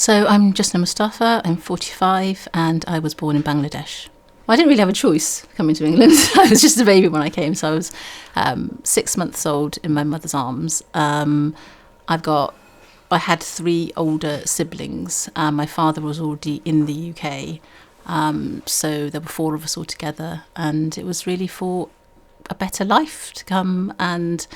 So I'm Jusna Mustafa, I'm 45 and I was born in Bangladesh. Well, I didn't really have a choice coming to England. I was just a baby when I came, so I was 6 months old in my mother's arms. I had three older siblings. My father was already in the UK, so there were four of us all together, and it was really for a better life to come and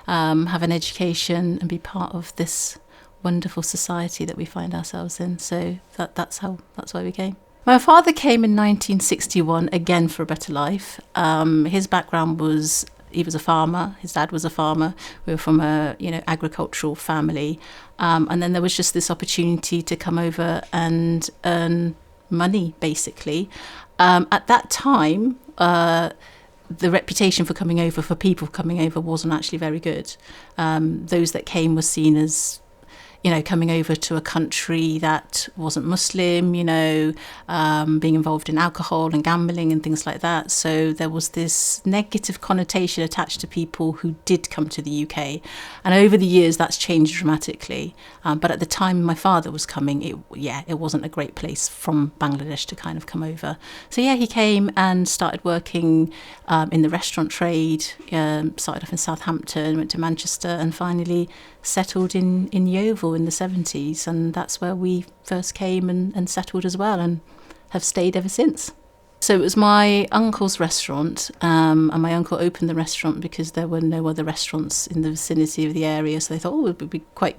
have an education and be part of this wonderful society that we find ourselves in. So that's why we came. My father came in 1961 again for a better life. His background was he was a farmer. His dad was a farmer. We were from a agricultural family, and then there was just this opportunity to come over and earn money, basically. At that time, the reputation for people coming over wasn't actually very good. Those that came were seen as coming over to a country that wasn't Muslim, being involved in alcohol and gambling and things like that. So there was this negative connotation attached to people who did come to the UK. And over the years, that's changed dramatically. But at the time my father was coming, it wasn't a great place from Bangladesh to kind of come over. So he came and started working in the restaurant trade, started off in Southampton, went to Manchester, and finally settled in Yeovil in the 70s, and that's where we first came and settled as well, and have stayed ever since. So it was my uncle's restaurant, and my uncle opened the restaurant because there were no other restaurants in the vicinity of the area, so they thought, it would be quite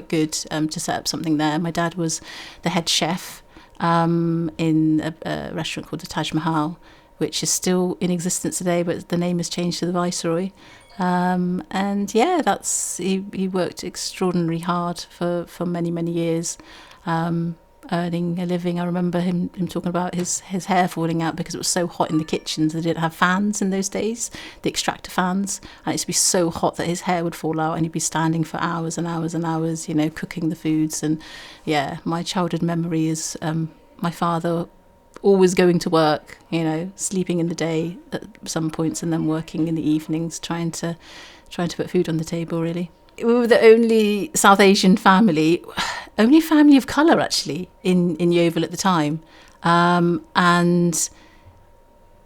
good to set up something there. My dad was the head chef in a restaurant called the Taj Mahal, which is still in existence today, but the name has changed to the Viceroy. He worked extraordinarily hard for many, many years, earning a living. I remember him talking about his hair falling out because it was so hot in the kitchens. They didn't have fans in those days, the extractor fans, and it used to be so hot that his hair would fall out and he'd be standing for hours and hours and hours, cooking the foods. And my childhood memory is my father always going to work, sleeping in the day at some points and then working in the evenings, trying to put food on the table, really. We were the only South Asian family of colour, actually, in Yeovil at the time. And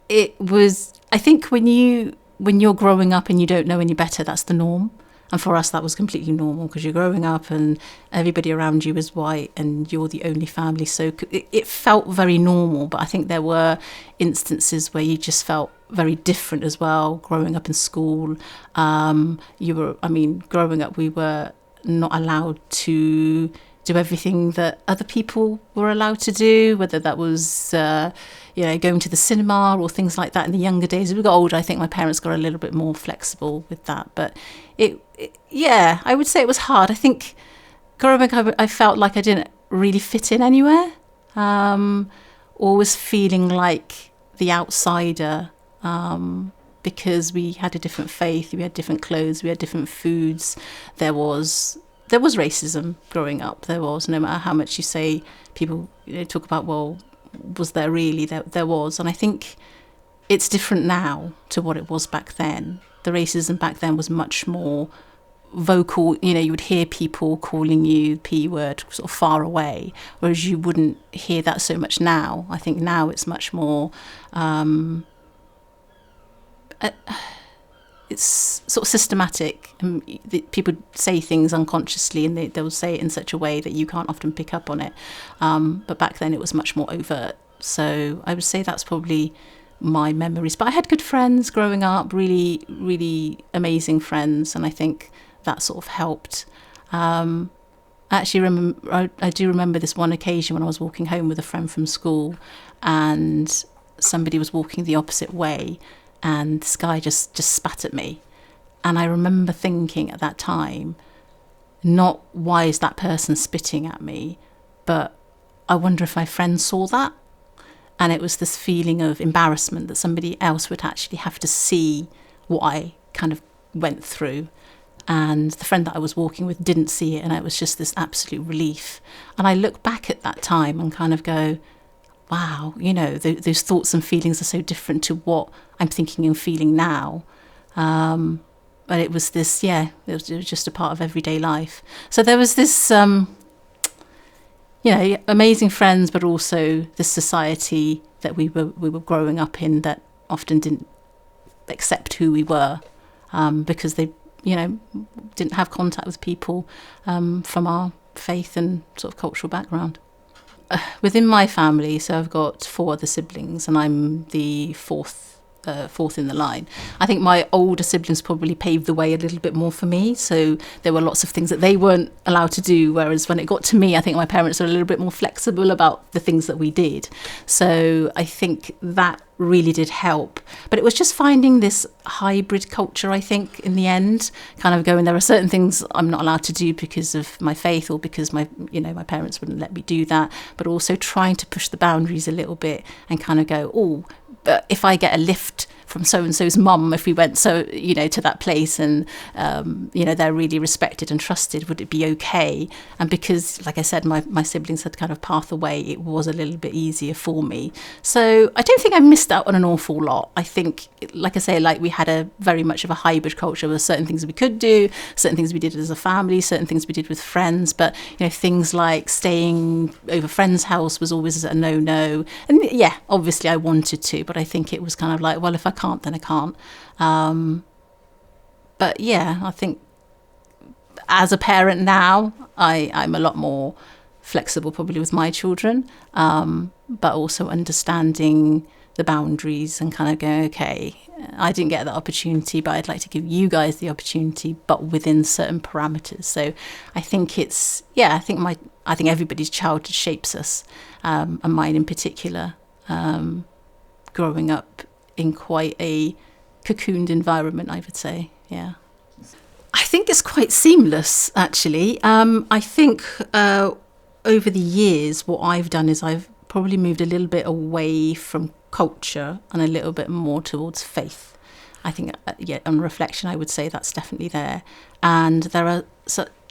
it was, I think when you're growing up and you don't know any better, that's the norm. And for us, that was completely normal because you're growing up and everybody around you is white and you're the only family. So it felt very normal. But I think there were instances where you just felt very different as well. Growing up in school, growing up, we were not allowed to do everything that other people were allowed to do, whether that was, going to the cinema or things like that in the younger days. As we got older, I think my parents got a little bit more flexible with that. But I would say it was hard. I think growing up, I felt like I didn't really fit in anywhere. Always feeling like the outsider, because we had a different faith, we had different clothes, we had different foods. There was racism growing up. There was, no matter how much you say, people talk about, well, was there really? There was. And I think it's different now to what it was back then. The racism back then was much more vocal. You would hear people calling you P word sort of far away, whereas you wouldn't hear that so much now. I think now it's much more it's sort of systematic, and people say things unconsciously and they'll say it in such a way that you can't often pick up on it, but back then it was much more overt. So I would say that's probably my memories. But I had good friends growing up, really, really amazing friends, and I think that sort of helped. I do remember this one occasion when I was walking home with a friend from school and somebody was walking the opposite way, and this guy just spat at me. And I remember thinking at that time, not why is that person spitting at me, but I wonder if my friend saw that. And it was this feeling of embarrassment that somebody else would actually have to see what I kind of went through. And the friend that I was walking with didn't see it, and it was just this absolute relief. And I look back at that time and kind of go, wow, those thoughts and feelings are so different to what I'm thinking and feeling now. But it was this, it was just a part of everyday life. So there was this amazing friends, but also the society that we were growing up in that often didn't accept who we were, because they, didn't have contact with people from our faith and sort of cultural background. Within my family, so I've got 4 other siblings, and I'm the fourth in the line. I think my older siblings probably paved the way a little bit more for me, so there were lots of things that they weren't allowed to do, whereas when it got to me, I think my parents were a little bit more flexible about the things that we did. So I think that really did help, but it was just finding this hybrid culture, I think, in the end, kind of going, there are certain things I'm not allowed to do because of my faith, or because my parents wouldn't let me do that, but also trying to push the boundaries a little bit and kind of go, oh, but if I get a lift from so-and-so's mum, if we went to that place, and they're really respected and trusted, would it be okay? And because, like I said, my siblings had kind of passed away, it was a little bit easier for me. So I don't think I missed out on an awful lot. I think, like I say, we had a very much of a hybrid culture. There were certain things we could do, certain things we did as a family, certain things we did with friends, but things like staying over friends' house was always a no-no. And yeah, obviously I wanted to, but I think it was kind of like, well, if I can't, then I can't. But yeah, I think as a parent now, I'm a lot more flexible probably with my children, but also understanding the boundaries and kind of going, okay, I didn't get that opportunity, but I'd like to give you guys the opportunity, but within certain parameters. So I think I think everybody's childhood shapes us, and mine in particular, growing up in quite a cocooned environment, I would say. Yeah, I think it's quite seamless, actually. I think over the years, what I've done is I've probably moved a little bit away from culture and a little bit more towards faith. I think, on reflection, I would say that's definitely there. And there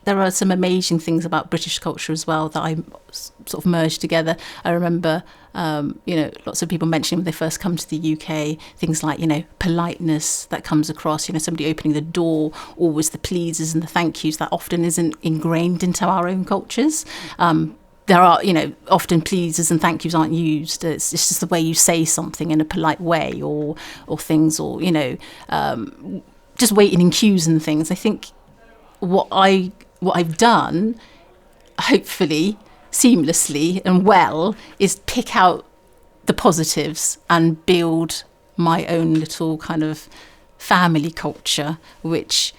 are some amazing things about British culture as well that I sort of merged together. I remember, lots of people mentioning when they first come to the UK, things like, politeness that comes across, somebody opening the door, always the pleases and the thank yous, that often isn't ingrained into our own cultures. There are, often pleases and thank yous aren't used. It's just the way you say something in a polite way, or things, or, just waiting in queues and things. I think what I've done, hopefully seamlessly and well, is pick out the positives and build my own little kind of family culture, which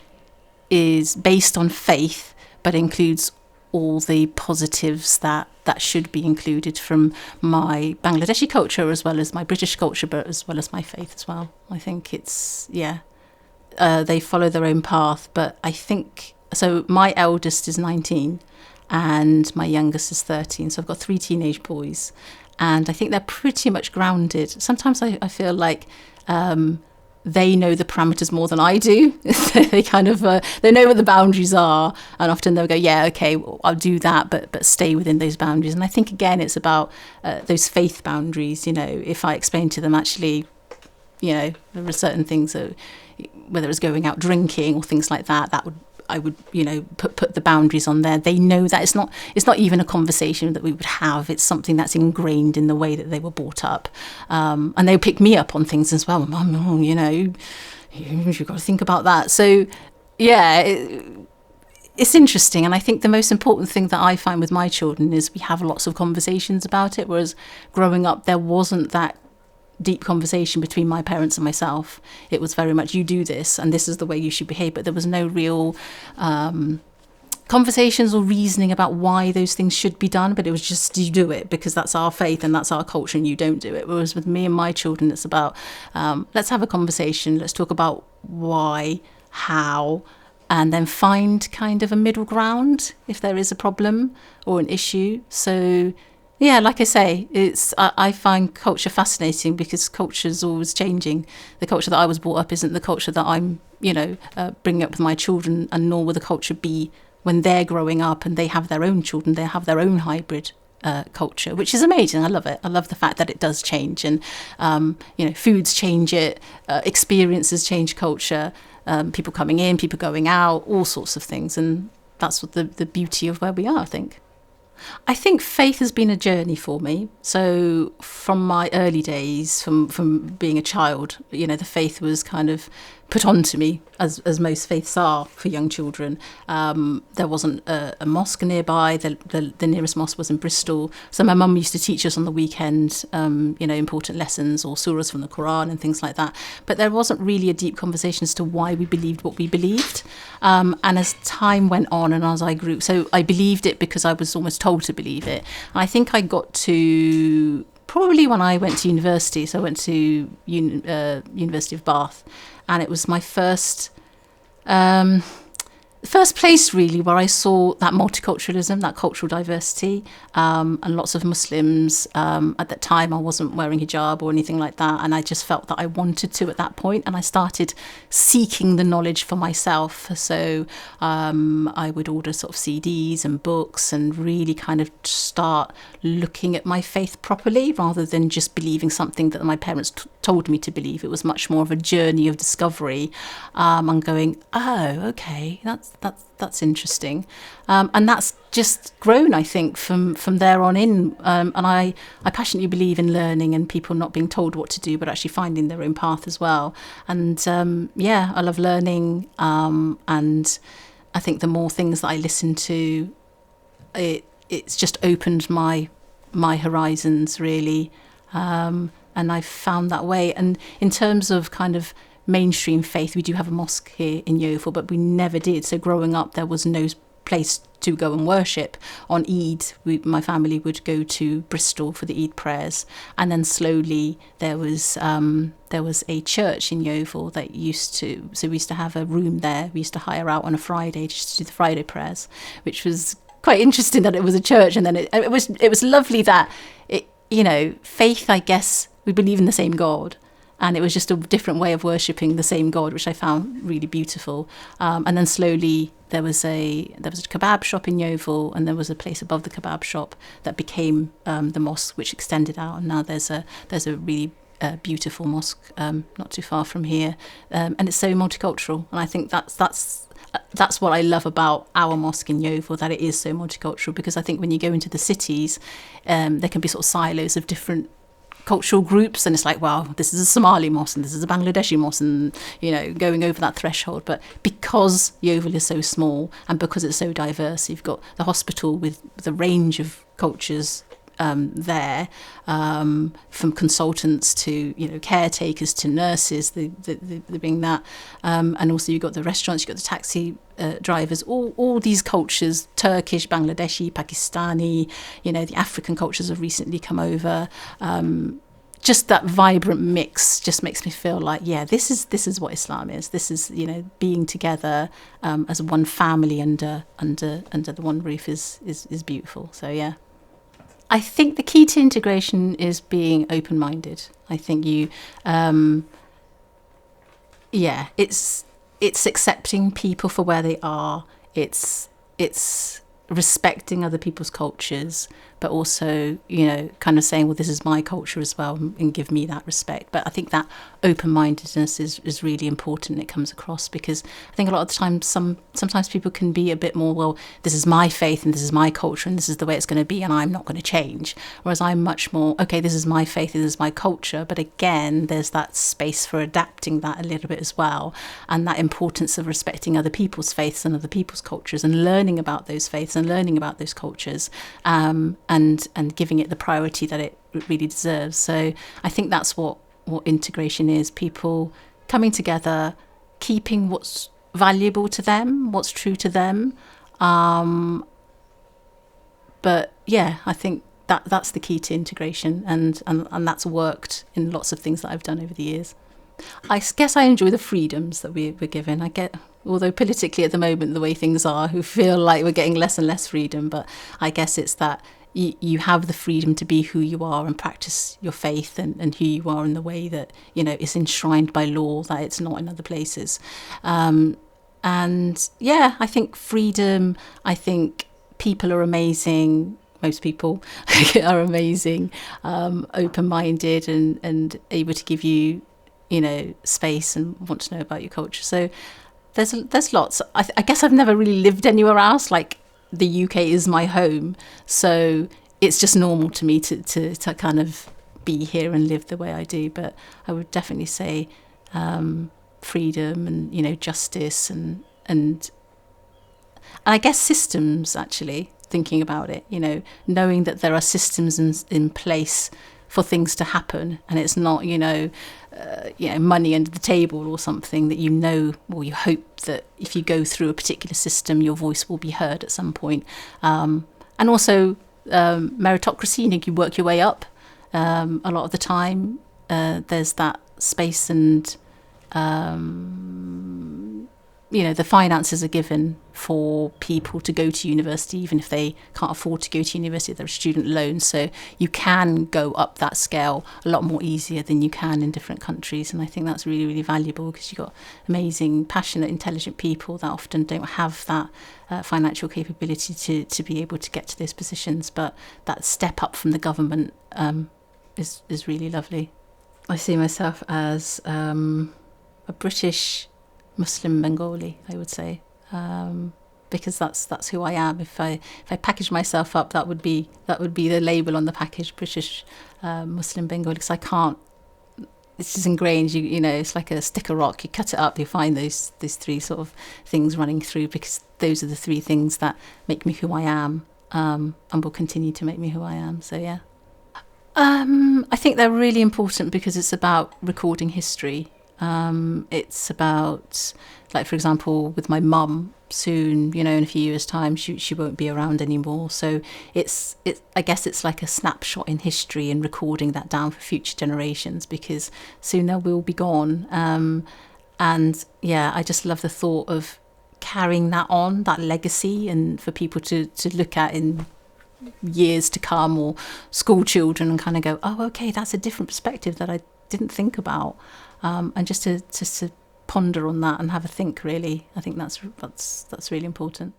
is based on faith but includes all the positives that should be included from my Bangladeshi culture as well as my British culture, but as well as my faith as well. I think it's, they follow their own path, but I think, so my eldest is 19 and my youngest is 13, so I've got 3 teenage boys, and I think they're pretty much grounded. Sometimes I feel like they know the parameters more than I do. They kind of they know what the boundaries are, and often they'll go, yeah, okay, well, I'll do that, but stay within those boundaries. And I think, again, it's about those faith boundaries. If I explain to them, actually, there are certain things that, whether it's going out drinking or things like that, I would put the boundaries on there. They know that it's not even a conversation that we would have. It's something that's ingrained in the way that they were brought up, and they pick me up on things as well. Mum, you've got to think about that. So yeah, it's interesting, and I think the most important thing that I find with my children is we have lots of conversations about it, whereas growing up there wasn't that deep conversation between my parents and myself. It was very much, you do this and this is the way you should behave, but there was no real conversations or reasoning about why those things should be done, but it was just, you do it because that's our faith and that's our culture, and you don't do it. Whereas with me and my children, it's about let's have a conversation, let's talk about why, how, and then find kind of a middle ground if there is a problem or an issue. So yeah, like I say, I find culture fascinating because culture is always changing. The culture that I was brought up isn't the culture that I'm, bringing up with my children, and nor will the culture be when they're growing up and they have their own children. They have their own hybrid culture, which is amazing. I love it. I love the fact that it does change, and foods change it, experiences change culture, people coming in, people going out, all sorts of things, and that's what the beauty of where we are, I think. I think faith has been a journey for me. So from my early days, from being a child, the faith was kind of put onto me, as most faiths are for young children. There wasn't a mosque nearby. The nearest mosque was in Bristol. So my mum used to teach us on the weekend, important lessons or surahs from the Quran and things like that. But there wasn't really a deep conversation as to why we believed what we believed. And as time went on and as I grew, so I believed it because I was almost told to believe it. And I think I got to probably when I went to university. So I went to University of Bath, and it was my first place really where I saw that multiculturalism, that cultural diversity, and lots of Muslims. At that time I wasn't wearing hijab or anything like that, and I just felt that I wanted to at that point, and I started seeking the knowledge for myself. So I would order sort of CDs and books and really kind of start looking at my faith properly, rather than just believing something that my parents told me to believe. It was much more of a journey of discovery, and going, oh, okay, that's interesting, and that's just grown, I think, from there on in. And I passionately believe in learning and people not being told what to do, but actually finding their own path as well. And I love learning, and I think the more things that I listen to, it's just opened my horizons really, and I've found that way. And in terms of kind of mainstream faith, we do have a mosque here in Yeovil, but we never did. So growing up, there was no place to go and worship. On Eid, my family would go to Bristol for the Eid prayers, and then slowly there was a church in Yeovil that we used to have a room there. We used to hire out on a Friday just to do the Friday prayers, which was quite interesting that it was a church. And then it was lovely that faith, I guess, we believe in the same God. And it was just a different way of worshipping the same God, which I found really beautiful. And then slowly there was a kebab shop in Yeovil, and there was a place above the kebab shop that became the mosque, which extended out. And now there's a really beautiful mosque not too far from here, and it's so multicultural. And I think that's what I love about our mosque in Yeovil, that it is so multicultural. Because I think when you go into the cities, there can be sort of silos of different cultural groups, and it's like, wow, this is a Somali mosque and this is a Bangladeshi mosque, and going over that threshold. But because Yeovil is so small and because it's so diverse, you've got the hospital with the range of cultures there, from consultants to caretakers to nurses, they being that, and also you've got the restaurants, you've got the taxi drivers, all these cultures, Turkish, Bangladeshi, Pakistani, the African cultures have recently come over. Just that vibrant mix just makes me feel like, yeah, this is what Islam is. This is being together as one family under the one roof is beautiful. So yeah. I think the key to integration is being open-minded. I think it's accepting people for where they are. It's respecting other people's cultures, but also, kind of saying, well, this is my culture as well, and give me that respect. But I think that open-mindedness is really important. It comes across because I think a lot of the time, sometimes people can be a bit more, well, this is my faith and this is my culture and this is the way it's going to be and I'm not going to change. Whereas I'm much more, okay, this is my faith, this is my culture. But again, there's that space for adapting that a little bit as well. And that importance of respecting other people's faiths and other people's cultures and learning about those faiths and learning about those cultures, and giving it the priority that it really deserves. So I think that's what integration is: people coming together, keeping what's valuable to them, what's true to them. But yeah, I think that's the key to integration, and that's worked in lots of things that I've done over the years. I guess I enjoy the freedoms that we're given. Although politically at the moment, the way things are, we feel like we're getting less and less freedom. But I guess it's that you have the freedom to be who you are and practice your faith and who you are in the way that, is enshrined by law, that it's not in other places. And yeah, I think freedom, I think people are amazing. Most people are amazing, open-minded and able to give you, space and want to know about your culture. So there's lots. I guess I've never really lived anywhere else, like the UK is my home, so it's just normal to me to kind of be here and live the way I do. But I would definitely say freedom and, you know, justice and I guess systems, actually, thinking about it, you know, knowing that there are systems in place for things to happen, and it's not, you know, money under the table or something, that you know, or you hope that if you go through a particular system, your voice will be heard at some point. And also meritocracy, you know, you work your way up. A lot of the time, there's that space and you know, the finances are given for people to go to university, even if they can't afford to go to university. There are student loans, so you can go up that scale a lot more easier than you can in different countries. And I think that's really, really valuable, because you've got amazing, passionate, intelligent people that often don't have that financial capability to be able to get to those positions. But that step up from the government is really lovely. I see myself as a British Muslim Bengali, I would say, because that's who I am. If I package myself up, that would be the label on the package, British Muslim Bengali, because I can't. It's just ingrained. You know, it's like a stick of rock. You cut it up, you find those three sort of things running through, because those are the three things that make me who I am, and will continue to make me who I am. So yeah, I think they're really important because it's about recording history. It's about, like, for example, with my mum, soon, you know, in a few years' time, she won't be around anymore. So I guess it's like a snapshot in history and recording that down for future generations, because soon they will be gone. And yeah, I just love the thought of carrying that on, that legacy, and for people to look at in years to come, or school children, and kind of go, oh, okay, that's a different perspective that I didn't think about. And just to ponder on that and have a think, really. I think that's really important.